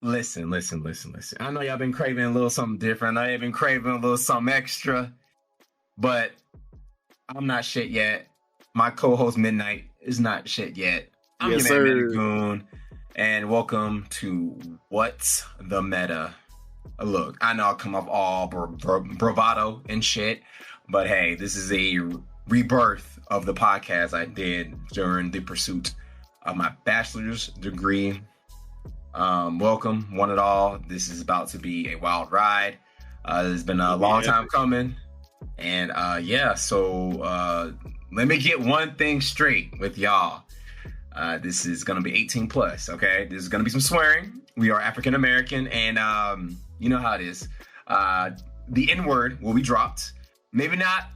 Listen. I know y'all been craving a little something different. I know y'all been craving a little something extra, but I'm not shit yet. My co-host Midnight is not shit yet. I'm Yes, your man sir. Metagoon, and welcome to What's the Meta. Look, I know I'll come off all bravado and shit, but hey, this is a rebirth of the podcast I did during the pursuit of my bachelor's degree. Welcome, one and all. This is about to be a wild ride. It's been a long time coming. And so let me get one thing straight with y'all. This is going to be 18 plus, okay? This is going to be some swearing. We are African American, and you know how it is. The N-word will be dropped. Maybe not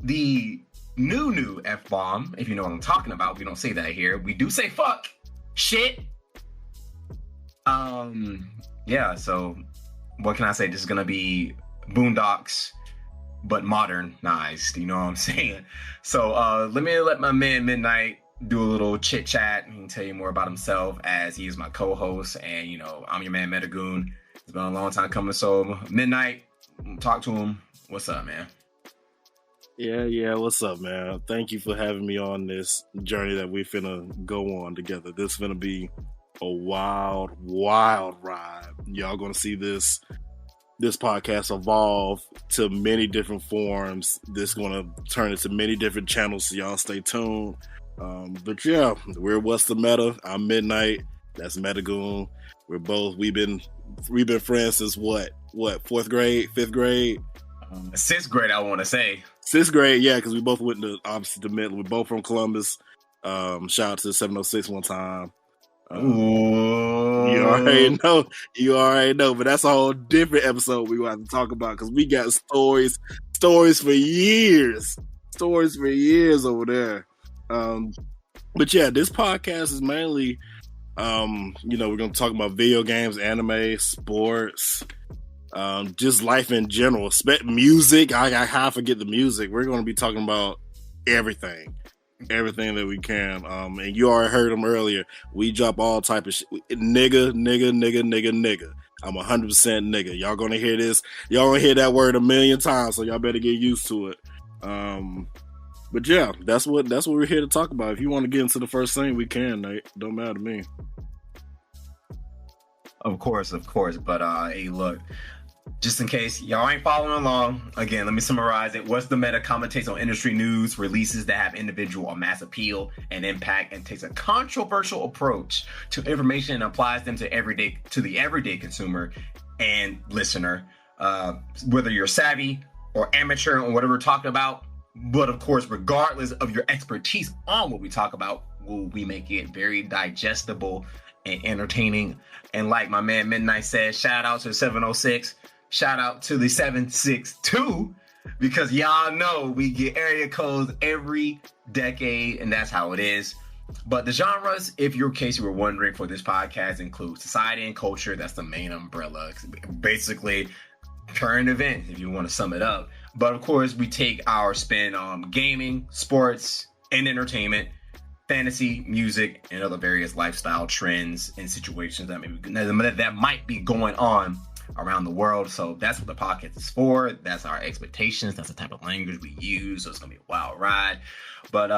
the new F-bomb, if you know what I'm talking about. We don't say that here. We do say fuck, shit. So what can I say? This is going to be Boondocks, but modernized, you know what I'm saying? So let my man Midnight do a little chit chat and tell you more about himself, as he is my co-host, and you know, I'm your man Metagoon. It's been a long time coming. So Midnight, talk to him. What's up, man? Yeah, what's up, man? Thank you for having me on this journey that we're finna go on together. This is gonna be a wild ride. Y'all gonna see this podcast evolve to many different forms. This is gonna turn into many different channels, so y'all stay tuned. But yeah, we're What's the Meta. I'm Midnight. That's Metagoon. We've been friends since what 4th grade, 5th grade, 6th grade, I want to say 6th grade. Yeah, because we both went to obviously the Midland. We're both from Columbus. Shout out to the 706 one time. You already know, but that's a whole different episode we want to talk about, because we got stories for years over there. But yeah, this podcast is mainly, we're going to talk about video games, anime, sports, just life in general. Music. I forget the music. We're going to be talking about everything that we can. And you already heard them earlier. We drop all type of shit. Nigga. I'm 100% nigga. Y'all gonna hear this. Y'all gonna hear that word a million times, so y'all better get used to it. But yeah, that's what we're here to talk about. If you want to get into the first thing, we can, Nate. Don't matter to me. Of course. But hey, look, just in case y'all ain't following along, again, let me summarize it. What's the Meta commentates on industry news, releases that have individual or mass appeal and impact, and takes a controversial approach to information and applies them to the everyday consumer and listener, whether you're savvy or amateur on whatever we're talking about. But of course, regardless of your expertise on what we talk about, we make it very digestible and entertaining. And like my man Midnight said, shout out to the 706. Shout out to the 762, because y'all know we get area codes every decade, and that's how it is. But the genres, if in case you were wondering, for this podcast include society and culture. That's the main umbrella. Basically, current events, if you want to sum it up. But of course, we take our spin on gaming, sports, and entertainment, fantasy, music, and other various lifestyle trends and situations that might be going on around the world. So that's what the podcast is for. That's our expectations. That's the type of language we use. So it's gonna be a wild ride. But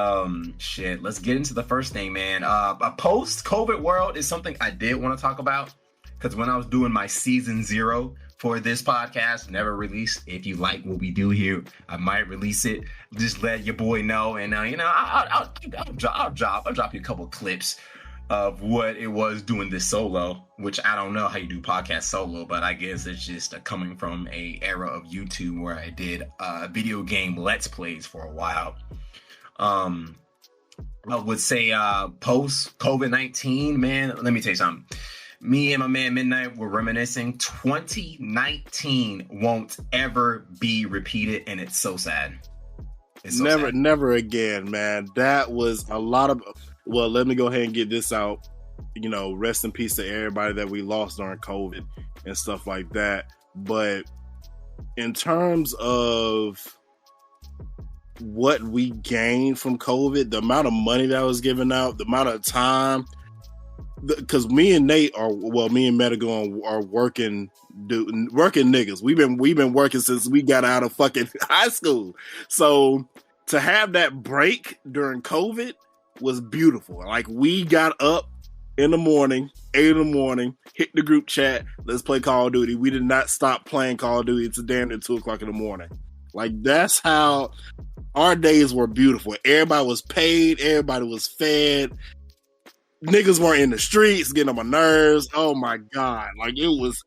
let's get into the first thing, man. A post-COVID world is something I did want to talk about, because when I was doing my season 0 for this podcast, never released. If you like what we do here, I might release it. Just let your boy know, and I'll drop you a couple clips of what it was doing this solo, which I don't know how you do podcast solo, but I guess it's just coming from a era of YouTube where I did video game Let's Plays for a while. I would say post COVID-19, man, let me tell you something. Me and my man Midnight were reminiscing. 2019 won't ever be repeated, and it's so sad. It's so sad. Never again, man. That was a lot of... Well, let me go ahead and get this out. Rest in peace to everybody that we lost during COVID and stuff like that. But in terms of what we gained from COVID, the amount of money that was given out, the amount of time because me and Metagoon are working niggas. We've been working since we got out of fucking high school. So to have that break during COVID was beautiful. Like, we got up in the morning, 8 in the morning, hit the group chat, let's play Call of Duty. We did not stop playing Call of Duty until damn near 2 o'clock in the morning. Like, that's how our days were beautiful. Everybody was paid, everybody was fed. Niggas weren't in the streets getting on my nerves. Oh my God. Like, it was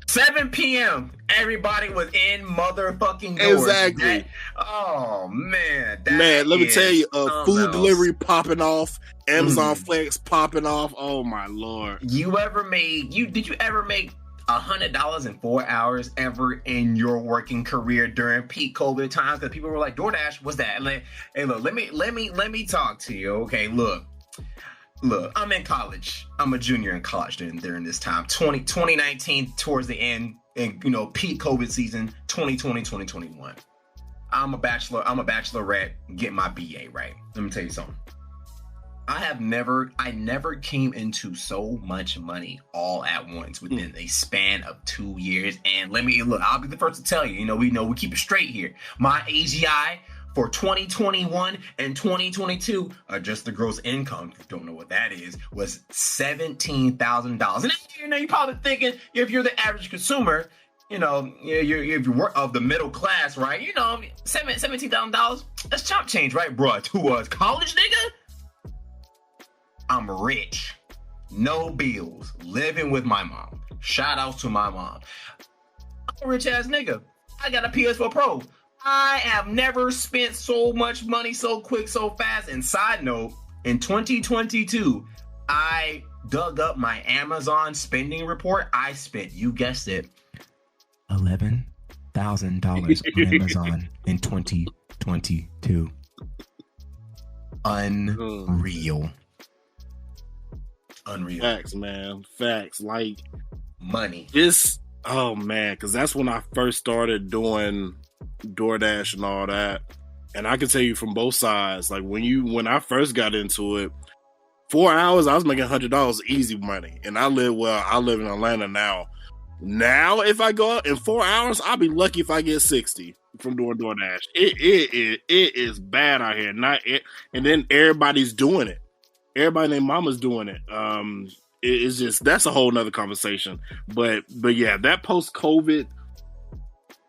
7 p.m. Everybody was in motherfucking doors. Exactly. Oh man. Man, let me tell you, food delivery popping off, Amazon Flex popping off. Oh my Lord. Did you ever make $100 in 4 hours ever in your working career during peak COVID times? Because people were like, DoorDash, what's that? Like, hey, look, let me talk to you. Okay, look, I'm in college. I'm a junior in college during this time. 2019 towards the end, and peak COVID season, 2020, 2021. I'm a bachelorette, getting my BA, right? Let me tell you something. I never came into so much money all at once within a span of 2 years. And I'll be the first to tell you, we keep it straight here. My AGI for 2021 and 2022, just the gross income, if you don't know what that is, was $17,000. And you're probably thinking, if you're the average consumer, you're of the middle class, right? $17,000, that's chump change, right, bro? To us college nigga, I'm rich, no bills, living with my mom. Shout out to my mom. I'm a rich ass nigga. I got a PS4 Pro. I have never spent so much money so quick, so fast. And side note, in 2022, I dug up my Amazon spending report. I spent, you guessed it, $11,000 on Amazon in 2022. Unreal. Facts, man. Facts. Like, money. Oh man, because that's when I first started doing DoorDash and all that. And I can tell you from both sides, like when I first got into it, 4 hours I was making $100 easy money. And I live in Atlanta now. Now if I go out in 4 hours, I'll be lucky if I get 60 from doing DoorDash. It is bad out here. And then everybody's doing it. Everybody named Mama's doing it. It's just, that's a whole nother conversation. But yeah, that post-COVID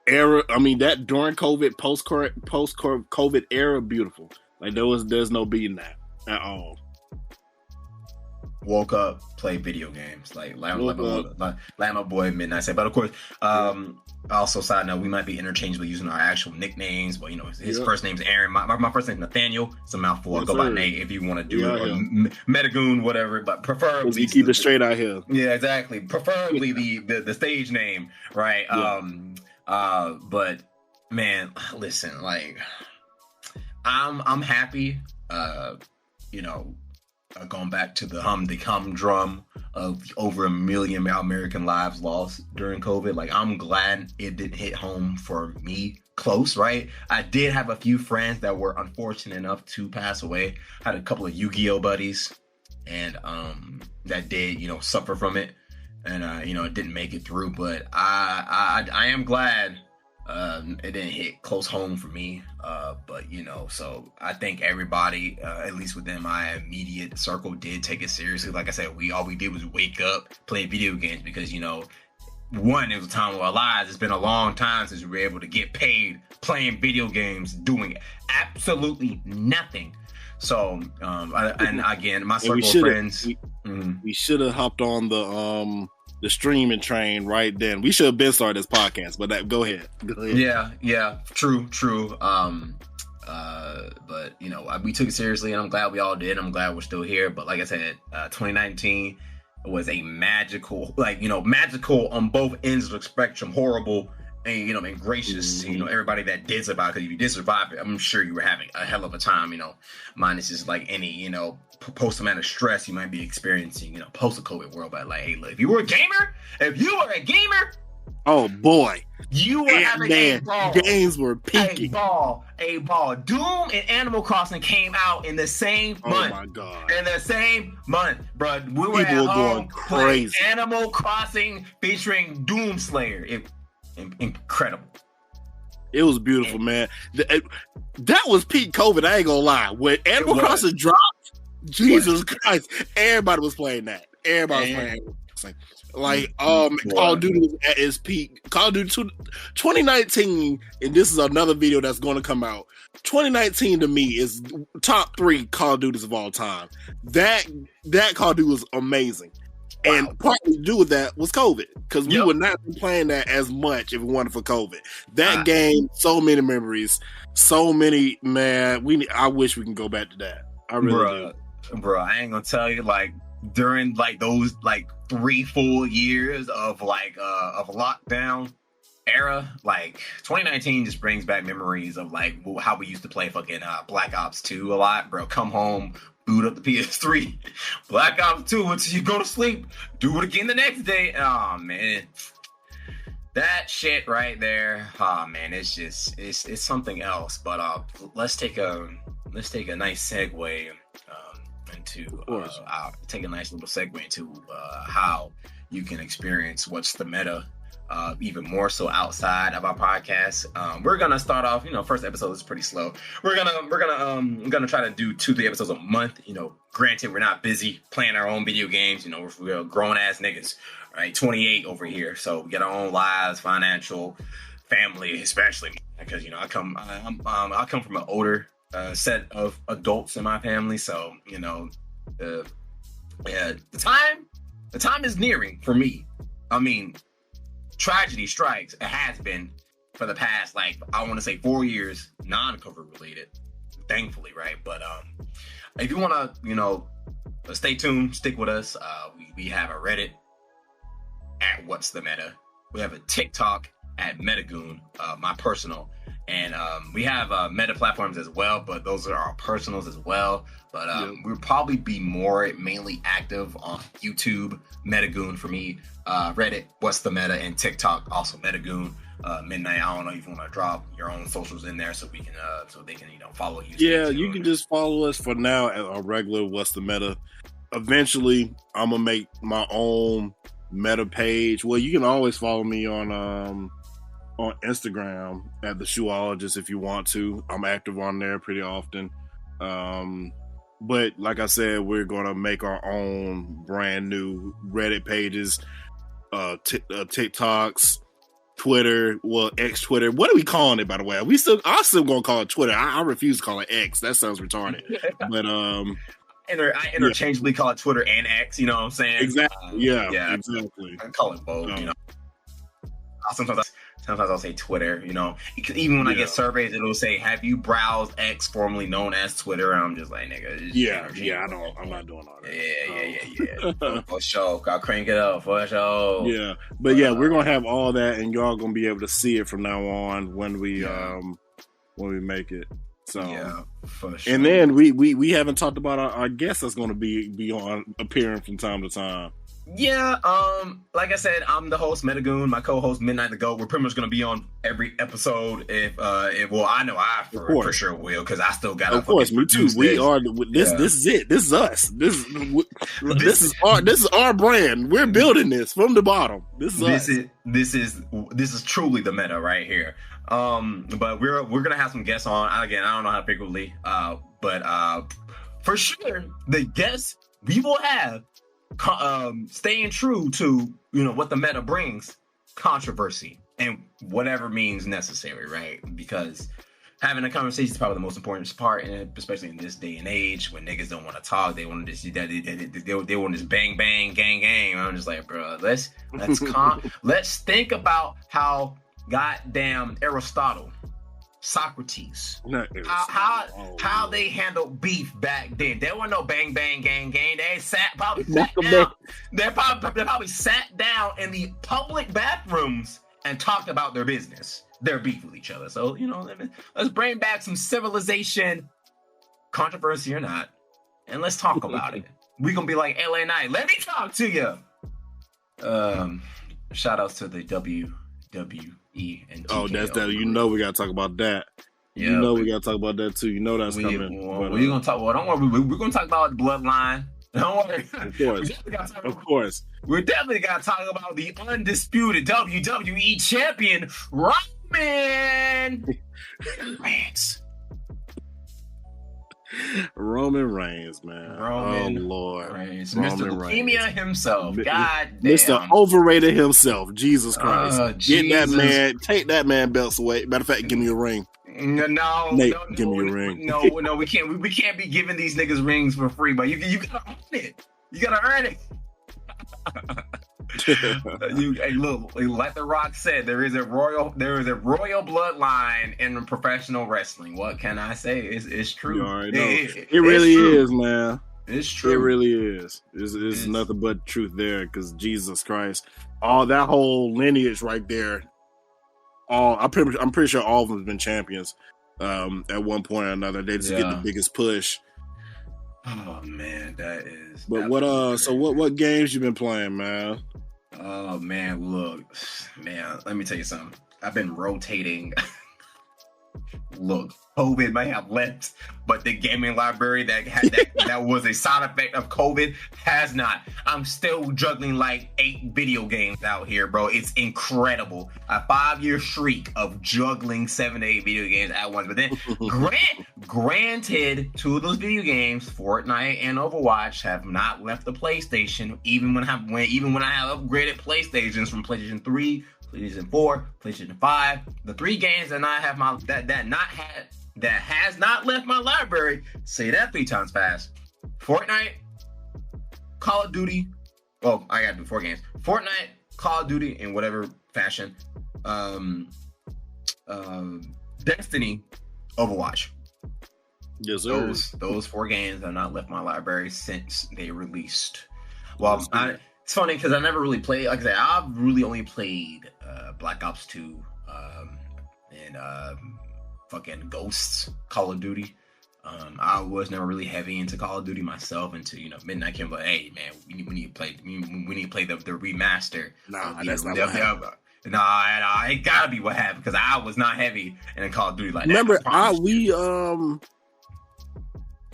era, that during COVID, post-COVID era, beautiful. Like, there's no beating that at all. Woke up, play video games, like my boy Midnight said. But of course, also side note, we might be interchangeably using our actual nicknames, but his first name's Aaron. My first name's Nathaniel. It's a mouthful. Go by Nate if you want to do it, or Metagoon, whatever. But preferably you keep it straight out here. Yeah, exactly. Preferably the stage name, right? Yeah. But man, listen, like, I'm happy. Going back to the humdrum of over 1 million American lives lost during COVID. Like, I'm glad it didn't hit home for me close, right? I did have a few friends that were unfortunate enough to pass away. I had a couple of Yu-Gi-Oh buddies and that did, suffer from it. And, it didn't make it through. But I am glad it didn't hit close home for me. But so I think everybody, at least within my immediate circle, did take it seriously. Like I said, all we did was wake up, play video games because, one, it was a time of our lives. It's been a long time since we were able to get paid playing video games, doing absolutely nothing. So, and again, my circle of friends. We should have hopped on the streaming train right then. We should have been started this podcast, but go ahead. Yeah, true. But we took it seriously, and I'm glad we all did. I'm glad we're still here. But like I said, 2019 was a magical on both ends of the spectrum. Horrible and gracious to everybody that did survive. Because if you did survive it, I'm sure you were having a hell of a time. Minus just like any post-traumatic stress you might be experiencing, post-COVID world. But like, hey, look, if you were a gamer, Oh boy, You were having a ball. Games were peaking. A ball. Doom and Animal Crossing came out in the same month. Oh my god! In the same month, bro. We were People at were home going playing crazy. Animal Crossing featuring Doom Slayer. Incredible. It was beautiful, man. That was peak COVID. I ain't gonna lie. When Animal Crossing dropped, Jesus Christ, everybody was playing that. Everybody was playing Animal Crossing. Like, Call of Duty was at its peak. Call of Duty 2019, and this is another video that's going to come out. 2019 to me is top 3 Call of Duties of all time. That Call of Duty was amazing. Wow. And partly to do with that was COVID, because we would not be playing that as much if it wasn't for COVID. That game, so many memories, so many, man. I wish we can go back to that. I really do. Bro, I ain't gonna tell you, like, during like those like 3 full years of like of lockdown era, like 2019 just brings back memories of like how we used to play fucking Black Ops 2 a lot, bro. Come home, boot up the PS3, Black Ops 2 until you go to sleep, do it again the next day. Oh man, that shit right there. Oh man, it's just it's something else. But let's take a nice segue into take a nice little segue into how you can experience What's the Meta even more so outside of our podcast. We're gonna start off, first episode is pretty slow. We're gonna try to do 2-3 episodes a month. Granted, we're not busy playing our own video games. We're grown ass niggas, right? 28 over here, so we get our own lives, financial, family, especially because I come from an older set of adults in my family, so the time is nearing for me. I mean, tragedy strikes. It has been for the past, like, I want to say 4 years, non-COVID related, thankfully, right? But if you want to stay tuned, stick with us. We have a Reddit at What's the Meta. We have a TikTok at Metagoon, my personal. And we have meta platforms as well, but those are our personals as well. But we'll probably be mainly active on YouTube, Metagoon for me, Reddit, What's the Meta, and TikTok, also Metagoon. Midnight, I don't know if you want to drop your own socials in there so we can, so they can, follow you. Yeah, you can just follow us for now at our regular What's the Meta. Eventually, I'm gonna make my own meta page. Well, you can always follow me on Instagram at the Shoeologist if you want to. I'm active on there pretty often. But like I said, we're gonna make our own brand new Reddit pages, TikToks, Twitter, X Twitter. What are we calling it, by the way? I'm still gonna call it Twitter. I refuse to call it X. That sounds retarded. But I interchangeably call it Twitter and X. You know what I'm saying? Exactly. Yeah. Exactly. I call it both. Sometimes I'll say Twitter, even when I get surveys, it'll say, have you browsed X, formerly known as Twitter? And I'm just like, nigga. I'm not doing all that. Yeah. For sure. I'll crank it up, for sure. Yeah. But we're going to have all that, and y'all going to be able to see it from now on when we make it. So, yeah, for sure. And then we haven't talked about our guest that's going to be on, appearing from time to time. Yeah, like I said, I'm the host, Metagoon. My co-host, Midnight the Goat. We're pretty much gonna be on every episode. I know I for sure will, because I still got. Of course, me too. We are. This is it. This is us. This is our brand. We're building this from the bottom. This is truly the meta right here. But we're gonna have some guests on. Again, I don't know how frequently. But for sure, the guests we will have. Staying true to what the meta brings, controversy and whatever means necessary, right? Because having a conversation is probably the most important part, especially in this day and age when niggas don't want to talk. They want to just they want this bang bang gang gang. I'm just like, bro, let's think about how goddamn Aristotle, Socrates, how they handled beef back then. There were no bang bang gang gang. They probably sat down. They probably sat down in the public bathrooms and talked about their business, their beef with each other. So let's bring back some civilization, controversy or not, and let's talk about it. We gonna be like LA Knight. Let me talk to you. Shout outs to the WWE and TKO. Oh, that's that. You know we gotta talk about that. Yeah, you know we gotta talk about that too. You know that's coming. We're gonna talk. Well, don't worry. We're gonna talk about the bloodline. Don't worry. Of course. We definitely gotta talk about the undisputed WWE champion Roman Reigns. Roman Reigns, man. Oh Lord, Reigns. Mr. Leukemia himself. God damn. Mr. Overrated himself. Jesus Christ. Get that man. Take that man belts away. Matter of fact, give me a ring. No, Nate, give me a ring. No, we can't. We can't be giving these niggas rings for free. But you gotta earn it. You gotta earn it. Hey, look, like The Rock said, there is a royal bloodline in professional wrestling. What can I say? It's true. You already know. It really is, man. It's true. It really is. It's nothing but truth there, because Jesus Christ, all that whole lineage right there. I'm pretty sure all of them have been champions at one point or another. They just get the biggest push. Oh man, that is. But what games you been playing, man? Oh man, look, man. Let me tell you something. I've been rotating. Look, COVID may have left, but the gaming library that was a side effect of COVID has not. I'm still juggling like 8 video games out here, bro. It's incredible. A 5-year streak of juggling 7 to 8 video games at once. But then, granted, 2 of those video games, Fortnite and Overwatch, have not left the PlayStation. Even when I have upgraded PlayStations from PlayStation 3. PlayStation 4, PlayStation 5, the 3 games that I have that has not left my library. Say that 3 times fast. Fortnite, Call of Duty. Well, I gotta do 4 games. Fortnite, Call of Duty in whatever fashion. Destiny, Overwatch. Yes, sir. Those 4 games have not left my library since they released. Well, it's funny because I never really played. Like I said, I've really only played Black Ops 2 and fucking Ghosts, Call of Duty. I was never really heavy into Call of Duty myself until MidnightGamer. But hey, man, we need to play. We need to play the remaster. Nah, that's not what happened. Nah, it gotta be what happened because I was not heavy in Call of Duty like Remember, that.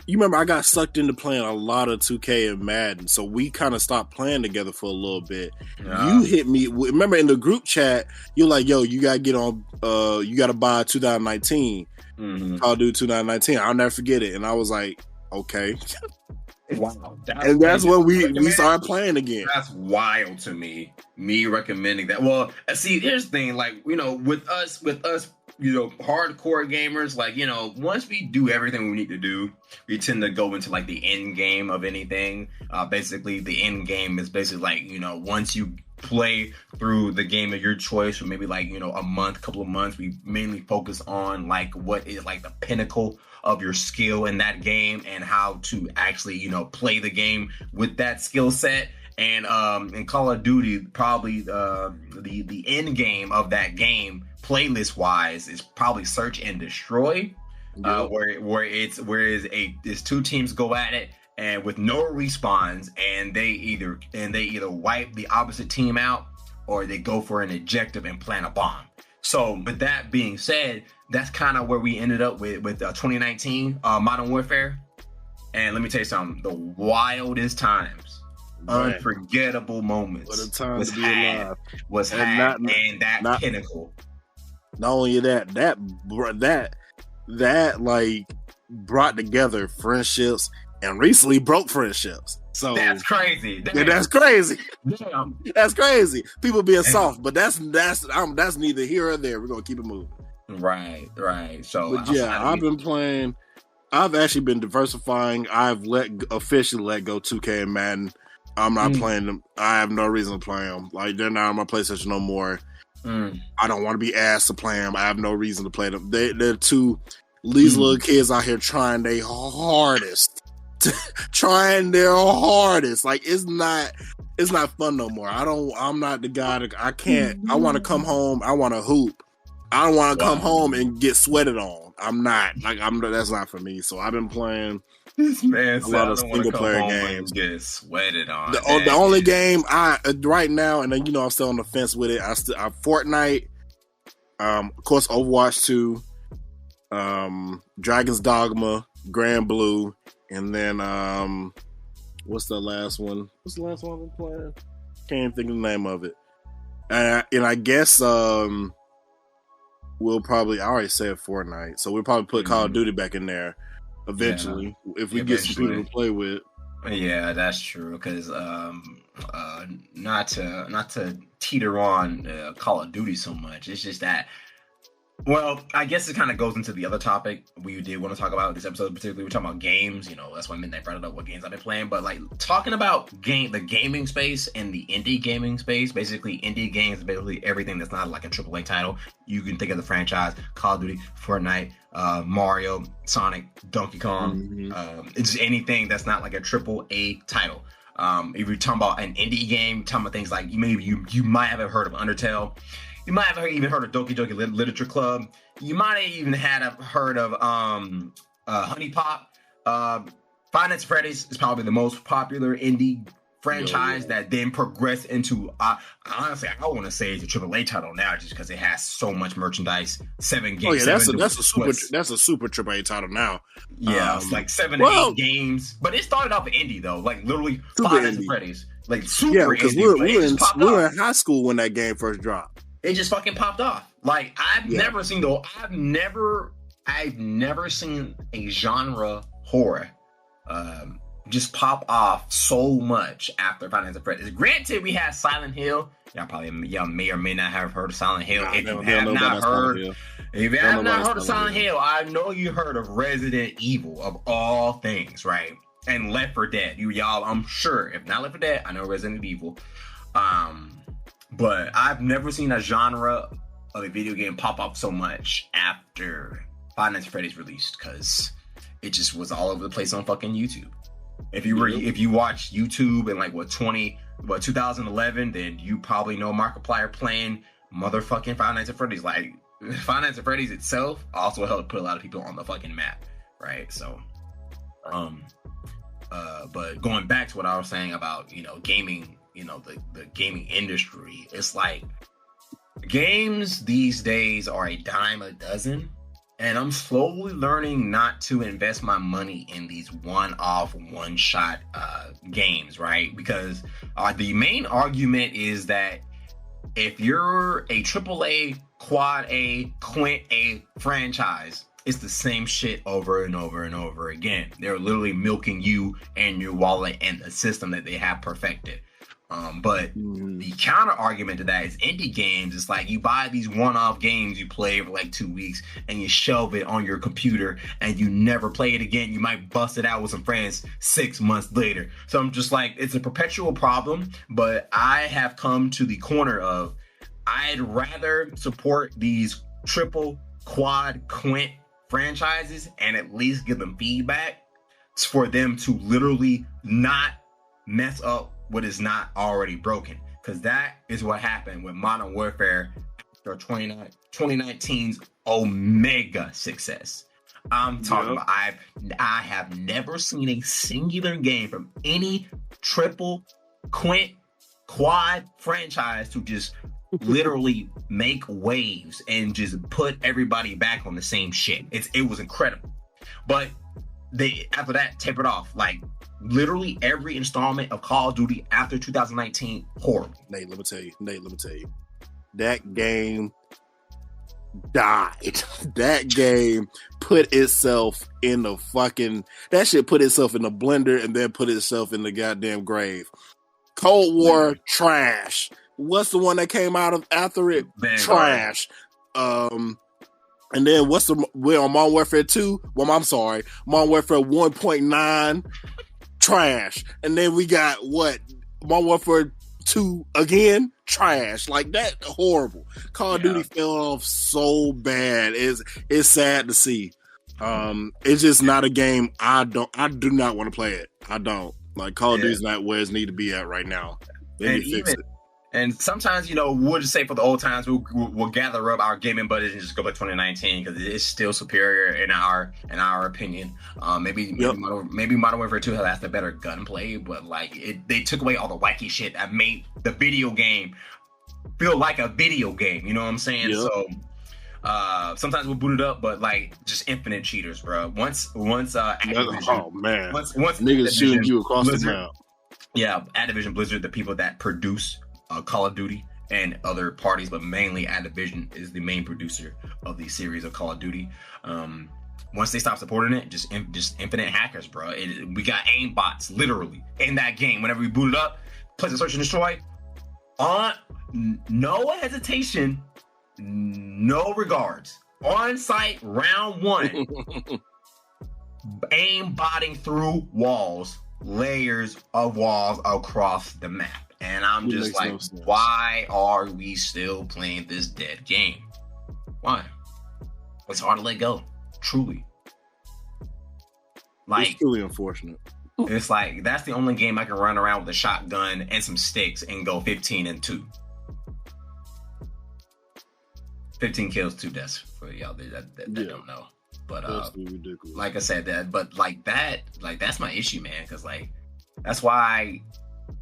You remember I got sucked into playing a lot of 2K and Madden, so we kind of stopped playing together for a little bit. Yeah. You hit me. Remember in the group chat, you're like, "Yo, you gotta get on. You gotta buy 2019 Call of Duty 2019." I'll never forget it, and I was like, "Okay." Wow, and that's when we started playing again. That's wild to me. Me recommending that. Well, see, here's the thing. Like, with us, hardcore gamers, like, once we do everything we need to do, we tend to go into like the end game of anything. Basically, the end game is basically like, once you play through the game of your choice for maybe like, couple of months, we mainly focus on like what is like the pinnacle of your skill in that game and how to actually, play the game with that skill set. And in Call of Duty, probably the end game of that game, playlist wise, is probably Search and Destroy, where it's 2 teams go at it and with no respawns, and they either wipe the opposite team out or they go for an objective and plant a bomb. So, with that being said, that's kind of where we ended up with 2019 Modern Warfare. And let me tell you something: the wildest times. Right. Unforgettable moments. What a time to be alive. And that pinnacle. Not only that like brought together friendships and recently broke friendships. So that's crazy. Yeah, that's crazy. Damn. That's crazy. People being soft, but that's neither here or there. We're gonna keep it moving. Right. So, but I've actually been diversifying. I've officially let go 2K and Madden. I'm not playing them. I have no reason to play them. Like, they're not on my PlayStation no more. I don't want to be asked to play them. I have no reason to play them. They're these little kids out here trying their hardest. Like, it's not fun no more. I'm not the guy that I can't. I want to come home. I want to hoop. I don't want to come home and get sweated on. I'm not. That's not for me. So I've been playing this man a lot of single player games. Get sweated on. The only game right now, and then I'm still on the fence with it. I Fortnite Of course, Overwatch 2, Dragon's Dogma, Grand Blue, and then what's the last one? What's the last one I'm playing? Can't even think of the name of it. And I guess we'll probably, I already said Fortnite, so we'll probably put Call of Duty back in there eventually if we get some people to play with. Yeah, that's true. Because not to teeter on Call of Duty so much. It's just that. Well, I guess it kind of goes into the other topic we did want to talk about this episode. Particularly, we're talking about games. You know, that's why Midnight brought it up. What games I've been playing, but like talking about the gaming space and the indie gaming space. Basically, indie games is basically everything that's not like a AAA title. You can think of the franchise: Call of Duty, Fortnite, Mario, Sonic, Donkey Kong. It's anything that's not like a AAA title. If you're talking about an indie game, talking about things like you might have heard of Undertale. You might have even heard of Doki Doki Literature Club. You might have even heard of Honey Pop. Five Nights at Freddy's is probably the most popular indie franchise that then progressed into, honestly, I want to say it's a AAA title now just because it has so much merchandise. 7 games. Oh yeah, that's a super AAA title now. Yeah, it's like 7 to 8 games. But it started off indie though, like literally Five Nights at Freddy's. Like super because indie. we were in high school when that game first dropped. It just fucking popped off. Like I've never seen a genre horror just pop off so much after Five Nights at Freddy's. Granted, we had Silent Hill. Y'all may or may not have heard of Silent Hill. If you have not heard of Silent Hill, I know you heard of Resident Evil of all things, right? And Left 4 Dead. Y'all, I'm sure. If not Left 4 Dead, I know Resident Evil. But I've never seen a genre of a video game pop up so much after Five Nights at Freddy's released, because it just was all over the place on fucking YouTube. If you watch YouTube in like 2011, then you probably know Markiplier playing motherfucking Five Nights at Freddy's. Like Five Nights at Freddy's itself also helped put a lot of people on the fucking map, right? So, but going back to what I was saying about gaming. The gaming industry, it's like games these days are a dime a dozen, and I'm slowly learning not to invest my money in these one-off, one-shot games, right? Because the main argument is that if you're a AAA, Quad A, Quint A franchise, it's the same shit over and over and over again. They're literally milking you and your wallet and the system that they have perfected. But the counter argument to that is indie games. It's like you buy these one-off games you play for like 2 weeks and you shelve it on your computer and you never play it again. You might bust it out with some friends 6 months later. So I'm just like, it's a perpetual problem, but I have come to the corner of I'd rather support these triple, quad, quint franchises and at least give them feedback for them to literally not mess up what is not already broken, because that is what happened with Modern Warfare after 2019's Omega success. I'm talking about I have never seen a singular game from any triple, quint, quad franchise to just literally make waves and just put everybody back on the same shit. It was incredible, but they after that tapered off. Like literally every installment of Call of Duty after 2019, horrible. Nate, let me tell you. That game died. That game put itself in the fucking... That shit put itself in the blender and then put itself in the goddamn grave. Cold War, trash. What's the one that came out of after it? Trash. And then we're on Modern Warfare 2? Well, I'm sorry. Modern Warfare 1.9, trash. And then we got Modern Warfare 2 again, trash. Like that, horrible. Call of Duty fell off so bad. It's sad to see. It's just not a game I do not want to play it. I don't. Like Call of Duty's not where it need to be at right now. They need to fix it. And sometimes, we'll just say for the old times, we'll gather up our gaming budget and just go by 2019 because it's still superior in our opinion. Maybe Modern Warfare 2 has the better gunplay, but they took away all the wacky shit that made the video game feel like a video game. You know what I'm saying? Yep. So Sometimes we'll boot it up, but like just infinite cheaters, bro. Once Activision, oh man, once niggas shooting you across Blizzard, the map. Yeah, Activision Blizzard, the people that produce Call of Duty and other parties, but mainly Activision is the main producer of the series of Call of Duty. Once they stop supporting it, just infinite hackers, bro. We got aim bots literally in that game. Whenever we boot it up, place a search and destroy on no hesitation, no regards. On site, round 1, aim botting through walls, layers of walls across the map. And I'm just like, why are we still playing this dead game? Why? It's hard to let go. Truly. Like, it's truly unfortunate. It's like, that's the only game I can run around with a shotgun and some sticks and go 15-2. 15 kills, 2 deaths for y'all that don't know. But ridiculous. Like I said, that's my issue, man. Because like, that's why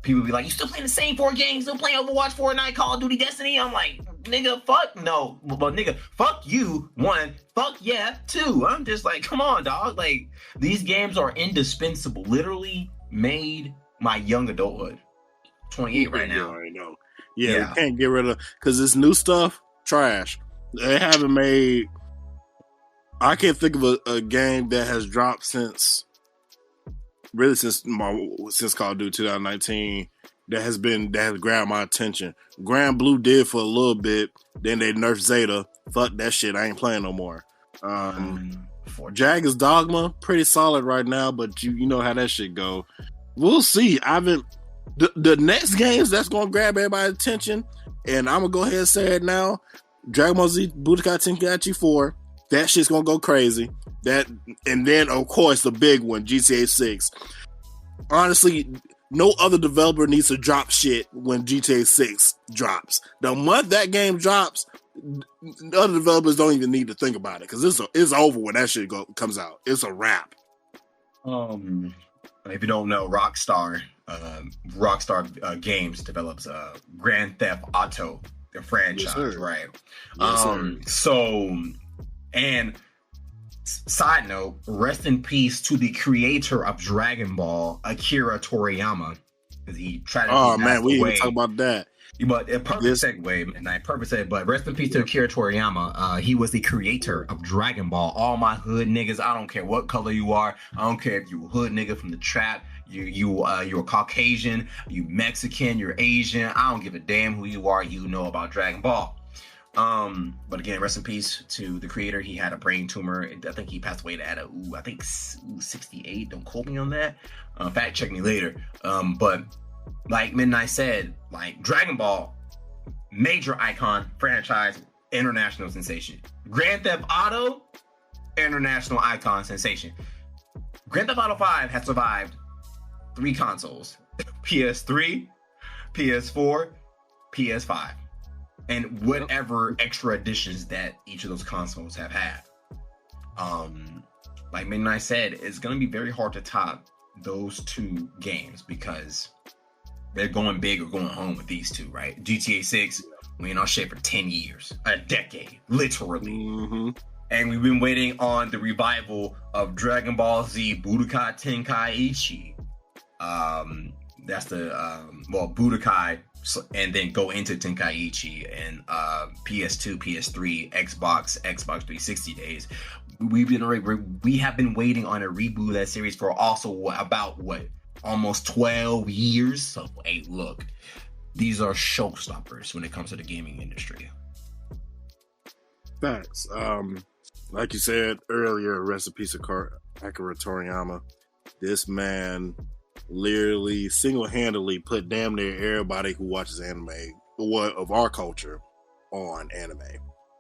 people be like, you still playing the same 4 games, still playing Overwatch, Fortnite, Call of Duty, Destiny. I'm like, nigga, fuck no. But nigga, fuck you, 1, fuck yeah, 2. I'm just like, come on, dog. Like, these games are indispensable. Literally made my young adulthood. 28 right now. I know. Yeah, we can't get rid of, because this new stuff, trash. They haven't made, I can't think of a game that has dropped since Call of Duty 2019 that has grabbed my attention. Grand Blue did for a little bit, then they nerfed Zeta. Fuck that shit, I ain't playing no more. Jagged's Dogma, pretty solid right now, but you know how that shit go. We'll see. The next games that's gonna grab everybody's attention, and I'm gonna go ahead and say it now. Dragon Ball Z Budokai Tenkaichi 4, that shit's gonna go crazy. And then of course the big one, GTA 6. Honestly, no other developer needs to drop shit when GTA 6 drops. The month that game drops, other developers don't even need to think about it, because it's over when that shit comes out. It's a wrap. If you don't know, Rockstar Games develops Grand Theft Auto, the franchise, yes, right? Yes, And side note, rest in peace to the creator of Dragon Ball, Akira Toriyama, because he tried to. Oh man, we didn't talk about that. But a perfect segue, and I purpose but rest in peace to Akira Toriyama. He was the creator of Dragon Ball. All my hood niggas, I don't care what color you are. I don't care if you a hood nigga from the trap. You're Caucasian, you Mexican, you're Asian. I don't give a damn who you are. You know about Dragon Ball. But again, rest in peace to the creator. He had a brain tumor. I think he passed away at 68. Don't quote me on that. Fact check me later. But like Midnight said, like Dragon Ball, major icon, franchise, international sensation. Grand Theft Auto, international icon, sensation. Grand Theft Auto 5 has survived 3 consoles: PS3, PS4, PS5, and whatever extra additions that each of those consoles have had. Like Midnight said, it's going to be very hard to top those 2 games because they're going big or going home with these 2, right? GTA 6, we ain't on shit for 10 years, a decade, literally. Mm-hmm. And we've been waiting on the revival of Dragon Ball Z Budokai Tenkaichi. That's the Budokai, and then go into Tenkaichi and PS2, PS3, Xbox 360 days. We have been waiting on a reboot of that series for also almost 12 years. So hey, look, these are showstoppers when it comes to the gaming industry. Facts. Like you said earlier, rest in peace of Akira Toriyama. This man literally single-handedly put damn near everybody who watches anime, of our culture, on anime.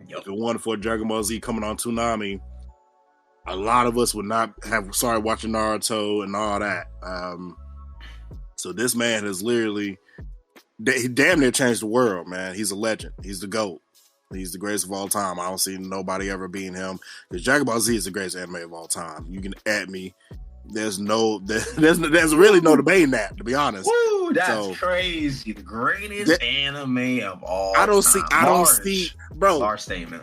Yep. If it wasn't for Dragon Ball Z coming on Toonami, a lot of us would not have started watching Naruto and all that. So this man has literally, he damn near changed the world, man. He's a legend. He's the GOAT. He's the greatest of all time. I don't see nobody ever beating him. Because Dragon Ball Z is the greatest anime of all time. You can at me. There's really no debating that, to be honest. Woo, that's crazy. The greatest anime of all time. I don't see, bro. Large statement.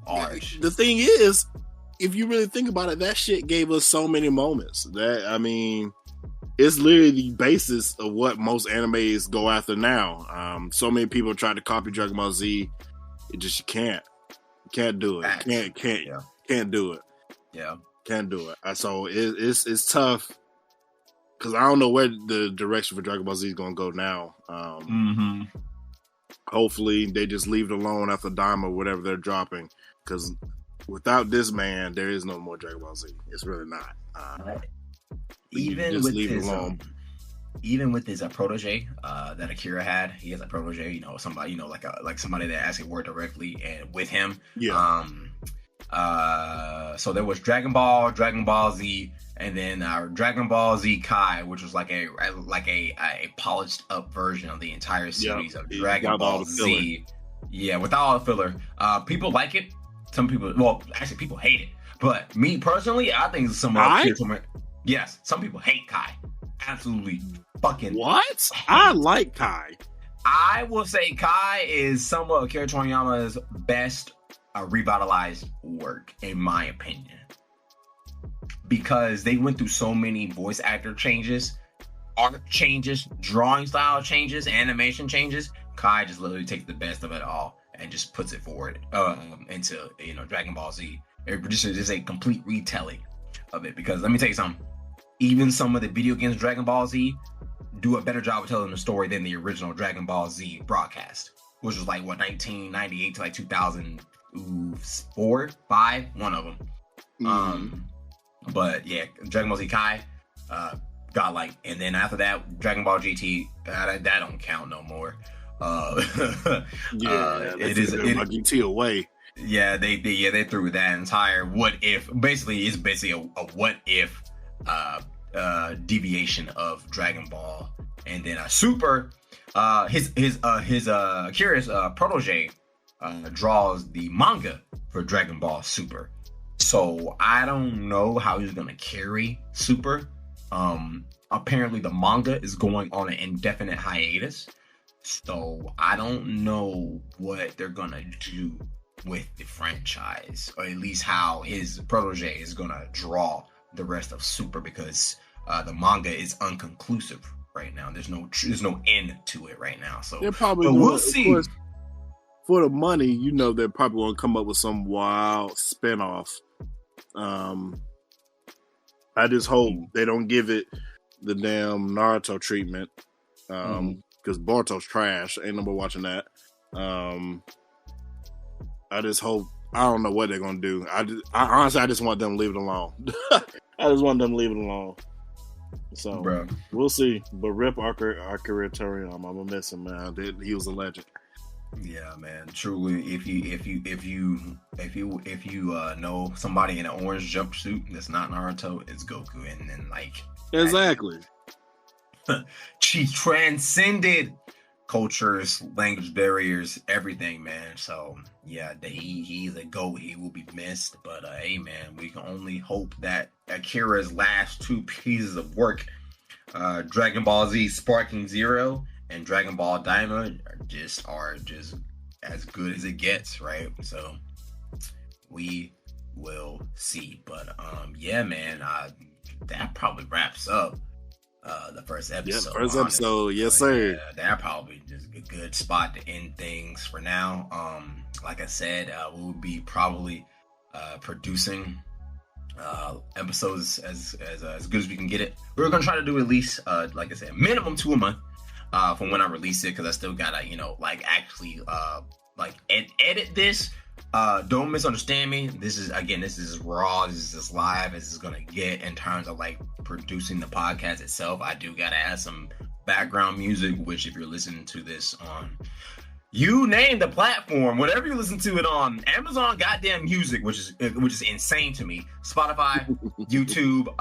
Arch. The thing is, if you really think about it, that shit gave us so many moments. It's literally the basis of what most animes go after now. So many people tried to copy Dragon Ball Z. It just you can't do it. Can't do it. Yeah, can't do it. So it's tough because I don't know where the direction for Dragon Ball Z is gonna go now. Hopefully they just leave it alone after Daima or whatever they're dropping, because without this man, there is no more Dragon Ball Z. It's really not. Even with his even with his protege that Akira had, he has a protege. Somebody, like somebody that actually worked directly and with him. Yeah. So there was Dragon Ball Z, and then Dragon Ball Z Kai, which was like a polished up version of the entire series of Dragon Ball Z. Yeah, without all the filler. People like it. Some people, actually, people hate it. But me personally, I think some yes, some people hate Kai. Absolutely fucking what? I like Kai. I will say Kai is some of Akira Toriyama's best revitalized work, in my opinion, because they went through so many voice actor changes, art changes, drawing style changes, animation changes. Kai just literally takes the best of it all and just puts it forward into Dragon Ball Z. It produces a complete retelling of it, because let me tell you something, even some of the video games Dragon Ball Z do a better job of telling the story than the original Dragon Ball Z broadcast, which was like 1998 to like 2004, 5, one of them. But yeah, Dragon Ball Z Kai, godlike, and then after that, Dragon Ball GT, that don't count no more. It is GT away. Yeah, they threw that entire what if. Basically, it's a what if deviation of Dragon Ball, and then Super. His Akira's protege draws the manga for Dragon Ball Super. So I don't know how he's gonna carry Super. Apparently the manga is going on an indefinite hiatus. So I don't know what they're gonna do with the franchise, or at least how his protege is gonna draw the rest of Super, because the manga is unconclusive right now. There's no end to it right now. So they're probably we'll see. Course, for the money, they're probably going to come up with some wild spinoff. I just hope they don't give it the damn Naruto treatment, because Boruto's trash. Ain't nobody watching that. I just hope. I don't know what they're gonna do. I honestly, I just want them to leave it alone. I just want them to leave it alone. So we'll see. But rip Akira Toriyama, I'm gonna miss him, man. He was a legend. Yeah, man. Truly, if you know somebody in an orange jumpsuit that's not Naruto, it's Goku, and then exactly. She transcended cultures, language barriers, everything, man. So yeah, he's a GOAT. He will be missed, but hey, man, we can only hope that Akira's last two pieces of work, Dragon Ball Z Sparking Zero and Dragon Ball Daima, are just as good as it gets, right? So we will see. But yeah, man, that probably wraps up the first episode. Yeah, first episode, yes, sir. Yeah, that probably just a good spot to end things for now. Like I said, we will be probably producing episodes as good as we can get it. We're gonna try to do at least, like I said, minimum 2 a month from when I release it, because I still gotta, actually edit this. Don't misunderstand me. This is as raw, this is as live as it's gonna get in terms of producing the podcast itself. I do gotta add some background music, which if you're listening to this on, you name the platform, whatever you listen to it on, Amazon goddamn music, which is insane to me. Spotify, YouTube,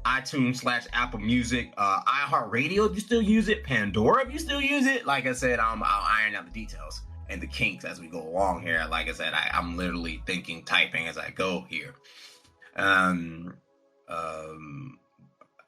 iTunes / Apple Music, iHeartRadio if you still use it, Pandora if you still use it. Like I said, I'll iron out the details and the kinks as we go along here. Like I said, I'm literally typing as I go here.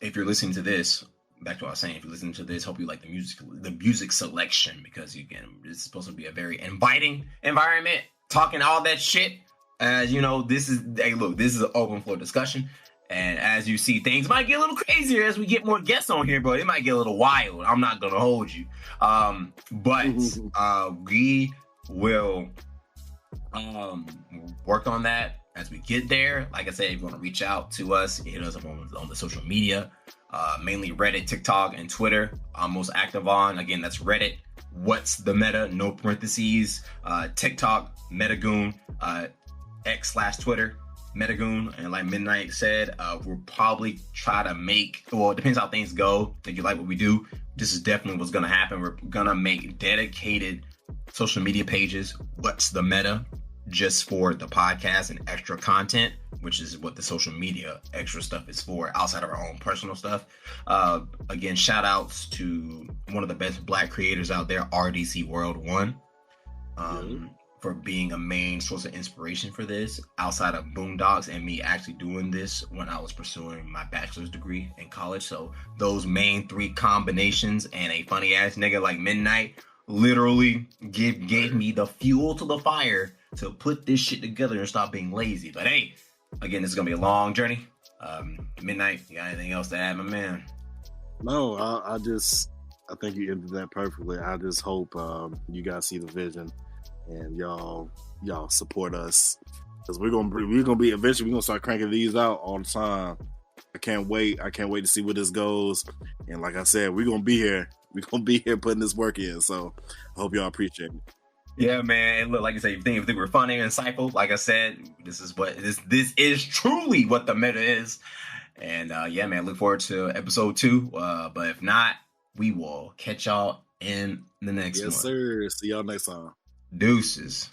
If you're listening to this, back to what I was saying, if you're listening to this, hope you like the music selection, because again, it's supposed to be a very inviting environment, talking all that shit, As you know, this is an open floor discussion. And as you see, things might get a little crazier as we get more guests on here, but it might get a little wild. I'm not gonna hold you. But we will work on that as we get there. Like I said, if you want to reach out to us, hit us up on the social media, mainly Reddit, TikTok, and Twitter. I'm most active on. Again, that's Reddit. What's the Meta? No parentheses. TikTok, Metagoon. X/Twitter, Metagoon. And like Midnight said, we'll probably try to make, well, it depends how things go. If you like what we do, this is definitely what's going to happen. We're going to make dedicated social media pages, What's the Meta, just for the podcast and extra content, which is what the social media extra stuff is for, outside of our own personal stuff. Again, shout outs to one of the best Black creators out there, RDC World 1. For being a main source of inspiration for this, outside of Boondocks and me actually doing this when I was pursuing my bachelor's degree in college. So those main three combinations and a funny ass nigga like Midnight literally gave me the fuel to the fire to put this shit together and stop being lazy. But hey, again, this is gonna be a long journey. Midnight, you got anything else to add, my man? No, I think you ended that perfectly. I just hope you guys see the vision and y'all support us, because we're gonna be eventually, we're gonna start cranking these out all the time. I can't wait to see where this goes. And like I said, we're gonna be here putting this work in. So I hope y'all appreciate it. Yeah, man. And look, like I said, if you think we're funny and insightful, like I said, this is truly what the meta is. And yeah, man, look forward to episode 2. But if not, we will catch y'all in the next one. Yes, sir. See y'all next time. Deuces.